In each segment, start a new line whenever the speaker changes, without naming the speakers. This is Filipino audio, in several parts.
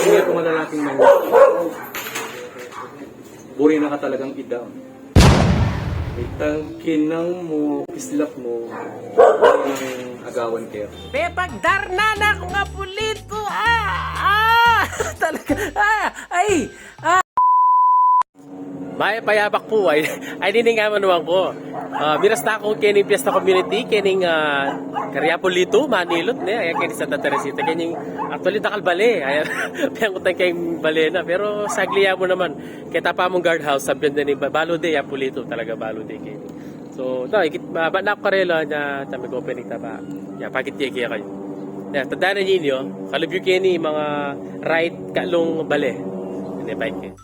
Kaya kung malalaking man, buri na ka talagang idown. Itang kinang mo, kislap mo, yung agawan kayo.
Pepagdarna na ako nga pulito! Talaga, May payabak po ay niningaman naman ko. Miras na ako kining Fiesta Community, kining Cariapolito, Manilot, ayan kining Santa Teresita, kining actually nakal bale, ayan, piyang utang kayong bale na, pero sagliya mo naman, kita pa mong guardhouse, sabihan din Balode, Apolito, talaga Balode kining. So, ba na ako karela na tamig opening taba, pagit kaya kayo. Tandaan ninyo, kalubyo kining mga ride kalong bale, hindi bike kayo.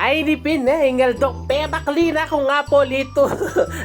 Ay, nipin na, hingal dok. Pebakli na ako nga po lito.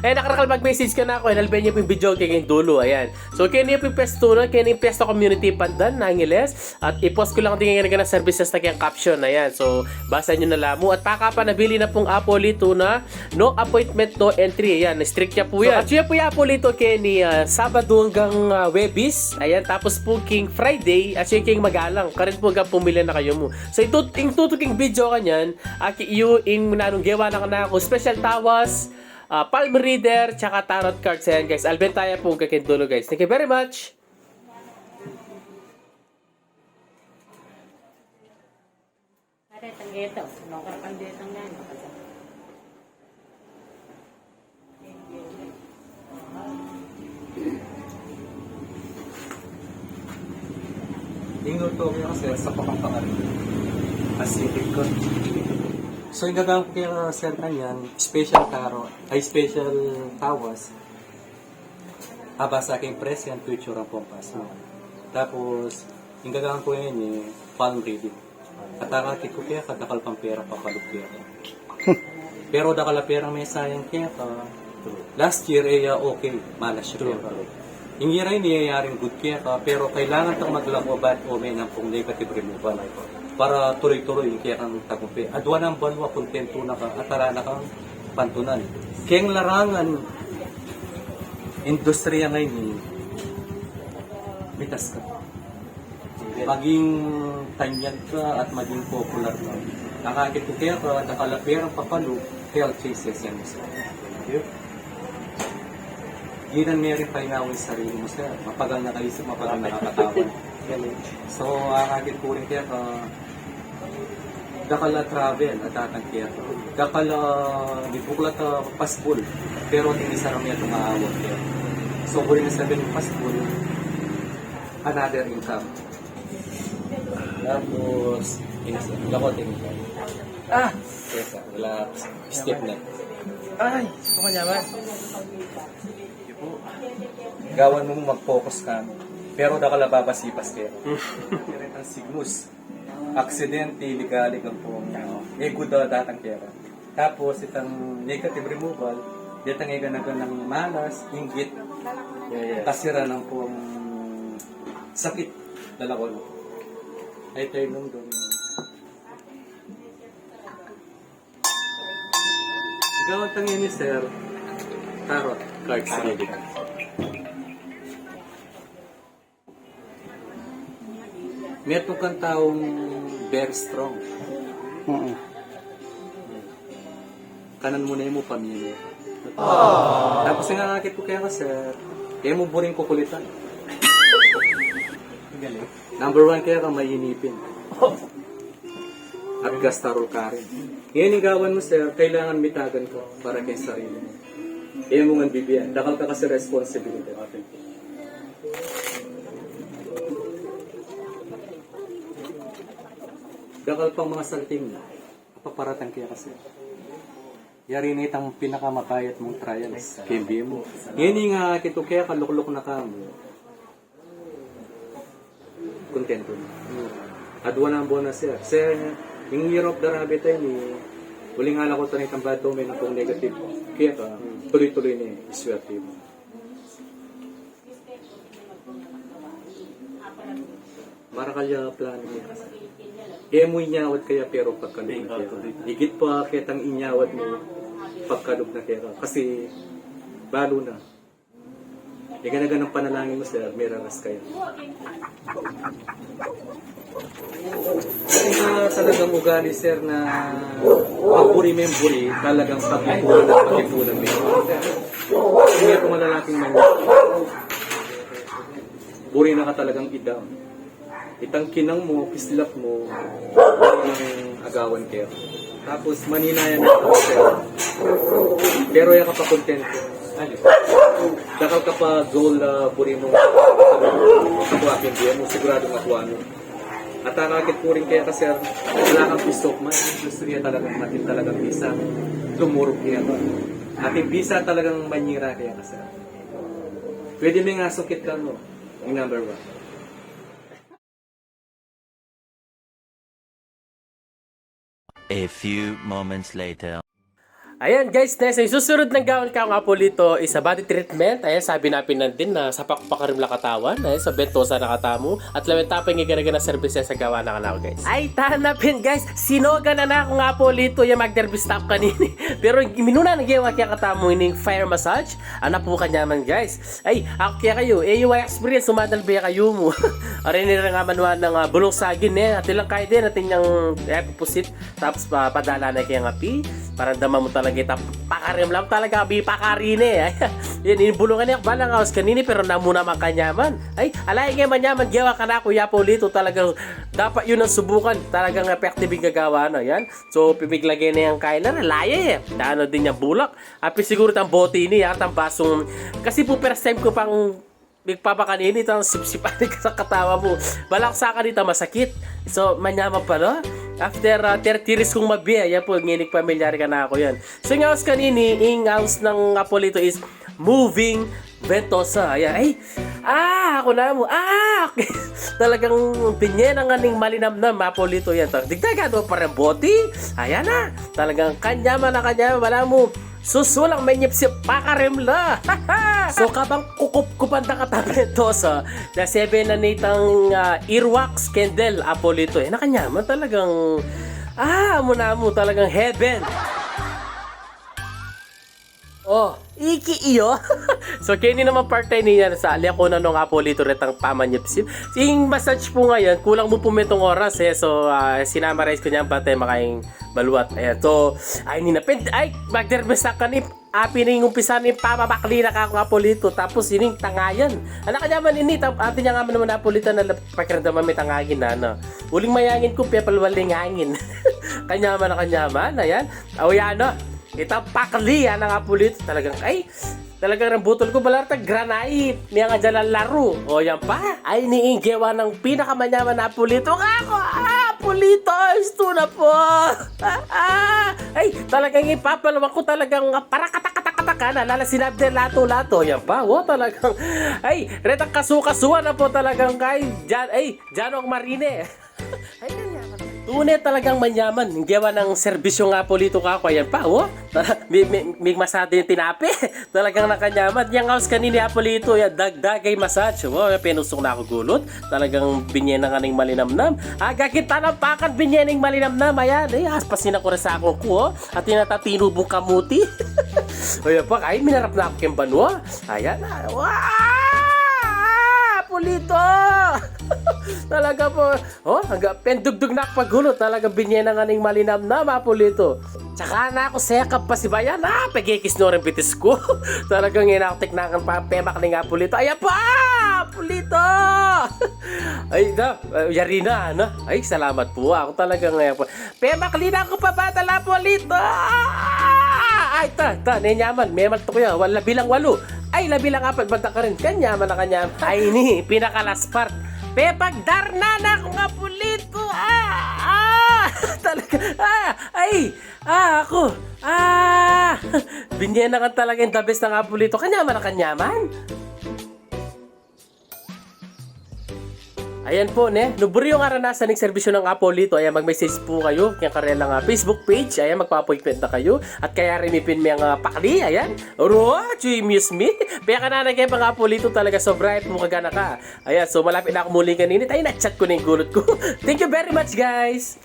Ay, nakarakal mag-message ka na ako. Nalbay niya po yung video kayong dulo. Ayan. So, kaya niya po yung pesto na. Kaya yung Fiesta Community Pandan, nangiles. At i-post ko lang din nga na services na kayang caption. Ayan. So, basa nyo na lamo. At paka pa nabili na pong Apolito na no appointment, no entry. Ayan. Strict niya po yan. So, at siya po yung Apolito kaya ni Sabado hanggang Webis. Ayan. Tapos po king Friday. At siya king magalang. Karin po hanggang pumili na kayo mo. So, yung tutuking video kanyan. Yung nanong gawa na ako special tawas, palm reader, tsaka tarot cards. Ayan guys, albentaya po kakindulo guys. Thank you very much.
Ingol to kaya kasi sa pakapangarin. Acidic ko. So, yung gagamit ko yung set na yan, special tarot, ay special tawas. Aba sa aking press yan, future ang pompas. Tapos, yung gagamit ko yan palm reading. At akakit ko kaya kadakal pang pera papalog kaya. Pero dakal pera may sayang kaya ka. Last year okay, malas siya kaya. Yung year ay niyayaring good kaya ka, pero kailangan tang maglako bad o may ng pong negative removal. Para tuloy-tuloy kaya kang tagupi. Adwa ng banwa, kontento na ka, atara na kang pantunan. Kaya larangan, industriya ngayon, bitas ka. Maging tanyag ka at maging popular ka. Nakakit ko kaya ka, nakalaperang papalo, health chases yan mo sir. Ginan meron pa inawin sa sarili mo sir. Mapagal na kaisip, mapagal na kakatawan. So, nakakit ko rin kaya ka, dakala travel at tatangkir. Dakala di buklat pasbol pero hindi sa ramya itong aawag kaya. So kung rin sabihin ng pasbol, another income. Tapos, lakot income. Kesa, wala step na.
Ay, ito ka naman.
Gawan mo mag-focus ka. Pero dakala babasipas kaya. Pero itang signus. Accident, illegalig ang po. Good datang pera. Tapos, itang negative removal, ditang iganagan ng malas, inggit, kasira ng pong sakit, lalakon. Ay tayo nung doon. Gawag tangin ni Sir, tarot, cards, reading. Meron kang taong very strong. Kanan mo na yung pamilya. Tapos nangangakit ko kaya kasi, kaya mo buring kukulitan. Number 1 kaya ka mayinipin. At gastarol ka rin. Ngayon igawan mo sir, kailangan mitagan ko para kay sarili mo. Kaya mo nga bibiyan. Dakal ka kasi responsibility. Dakal pang mga salting na, paparatang kaya kasi. Yari na itang pinakamakayat mong trials. Kaya mo. Ngayon nga, kito kaya kaluklok na ka mo. Kontento na. Adwa na ang bonus sir. Sir, yung year of the rabbit ay ni, huling nga lang ko tanay itang bad domain na pong negative. Kaya ka, tuloy-tuloy na iswerte mo. Marakalya plano niya. Kaya mo inyawad kaya pero pagkalog na kaya. Higit pa kitang inyawad mo pagkalog na kaya. Kasi balo na. Iganagan ng panalangin mo sir, may raras kaya. Kasi talagang ugali, sir, na paburi memburi, talagang pag-ipunan at pag-ipunan memburi. Hindi ito malalaking manyak. Buri na ka talagang idam. Itang kinang mo, kislap mo, yung agawan kayo. Tapos maninayan na ito, sir. Pero yan ka pa kontento. Dakal ka pa goal na buri mo kakuha hindi mo sigurado makuha mo. At nakakit po rin kaya kasi wala kang peace of mind. Gusto niya talagang natin talagang bisa. Tumurog kaya ba? Ating bisa talagang manyira kaya kasi. Pwede may nga sukit ka mo. Yung number 1.
A few moments later.
Ayan guys, next, yung susunod ng gawin ka nga po dito is sa body treatment. Ayan, sabi natin din na sa pakpakarim katawan. Ayan, sa bentosa na katamu. At lawin tapang igaraga na services sa gawa na kanao guys. Ay, tanapin guys, sinoga na ako nga po dito yung mag-derby stop kanini. Pero minuna nagyawa kaya katamu ining fire massage. Ano po kanyaman guys. Ay, ako kaya kayo, yung experience, sumadalbi kayo mo. Arin nila nga manuan ng bulong sagin at ilang kayo din natin yung pusit. Tapos padala na kaya nga pi. Para dama mo talaga ita pakarim lang talaga bi pakarine. Yan inibulungan niya balang house kanini pero namuna man kanyaman. Ay alay nga manyaman gawa kana kuya Paulito talagang dapat yun ang subukan. Talagang effective yung gagawa no yan. So pipiglagay na yung kailan laya eh. Daano din yung bulak. Api siguro tang bote ini at ang basong kasi po first time ko pang bigpapakanini itong sip-sipan sa katawa mo. Balak sa kanita masakit. So, manyaman pa, no? After 30 years kong mabiya, yan po, nginig pamilyar ka na ako yan. So, yung house kanini, yung house ng Apolito is moving ventosa. Ayan, ay, ako na mo, okay. Talagang binyen ang aning malinamnam, Apolito yan. Digdagado pa rin boti. Ayan na, talagang kanyaman na kanyaman, wala mo. Susulang may nyipsip pakarimla. So kabang kukup-kupan na katapentosa na 7 na nitang earwax candle Apolito. Nakanyaman talagang muna mo talagang heaven. Oh, iki iyo. So kini naman part-time niya sa ali ako na nung Apolito retang pamanyipsip. Sing massage po ngayon, kulang mo po metong oras eh. So sinamarize ko niyan pati makaing baluat. Ayan. So ay ninapend ay magderbes ka ni pining umpisa ni pamabakli na ka Apolito tapos sining tangayan. Anak kanya man ini atin niya nga naman Apolito na pakiramdam may tangagin na no. Uling mayangin ko pepalwaling hangin. Kanya man ayan. Awyan ita pakli ang Apolito talagang talagang rambutol ko balarta granite niya nga dyan laro o yan pa ay niinggewa ng pinakamanyaman na Apolito ako Apolito isto na po ay talagang ipapalawang ko talagang para katakataka na lala sinabde lato yan pa talagang retang kasukasuan na po talagang Janong Marine ay kanyaman tunay talagang manyaman. Gawa ng serbisyo nga Apolito ka ako. Ayan pa, may masado yung tinapi. Talagang nakanyaman. Yung house kanini Apolito, dagdagay massage. Pinusok na ako gulot. Talagang binyen na kaning malinamnam. Agakita ng pakan binyen ng malinamnam. Ayan, aspasin ako rin sa ako ko. At tinatatinubong kamuti. Ayan pa, minarap na ako keng banwa. Ayan, Apolito! Talaga po, pendugdug na paghulo, talaga binyen na nga ning malinamnam, Apolito. Tsaka na ako sekap pa si Bayan, pagkikis no rin bitis ko. Talagang inakotiknakan pa pemak ni Apolito. Ayan pa, Apolito! Yari na, ano? Salamat po, ako talaga ngayon po. Pemak lina ko pa ba tala, Apolito? Nenyaman, memal to kuya, wala bilang 8. Labilang 4, banta ka rin. Kanyaman na kanyaman. Ni, pinaka-last part. Pagdarna na akong Apolito. Talaga. Ako. Binyen na ka talaga yung the best ng Apolito. Kanyaman na kanyaman. Ayan po, nuburi yung aranasan ng serbisyo ng Apolito. Ayan, mag-message po kayo. Yung karelang Facebook page. Ayan, magpa-appointment na kayo. At kaya rimipin mo yung pakli. Ayan. You miss me. Kaya ka na nagay pang Apolito talaga. So, bright mo kagana ka. Ayan, so malapit na ako muli kanina. Ay, na-chat ko na yung gulot ko. Thank you very much, guys.